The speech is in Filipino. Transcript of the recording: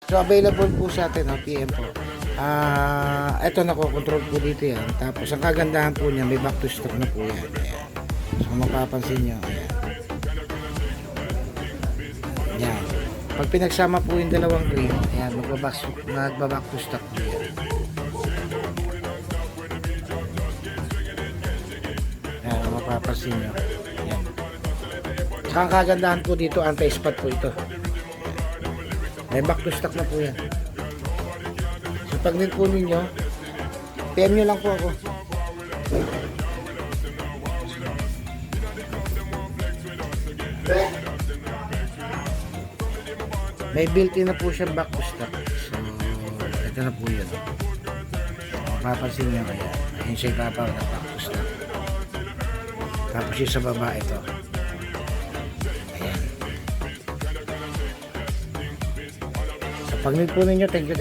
So available po sa atin, PM po. Ito nako-control po dito yan. Tapos ang kagandahan po niya, may back to stock na po yan. Ayan. So kung mapapansin nyo, ayan. Yan. Pag pinagsama po yung dalawang green, ayan, magbaback to stock po yan. Ayan, kung mapapansin nyo. Ayan. Saka ang kagandahan po dito, anti-spot po ito. May back to stock na po yan. So pag din po ninyo, PM nyo lang po ako. May built-in na po siyang back to stock. So ito na po yun. Mapapansin nyo kaya. Ayun siya ipapaw na back to stock. Tapos yung sa baba ito. Ayan. So pag need po ninyo, thank you.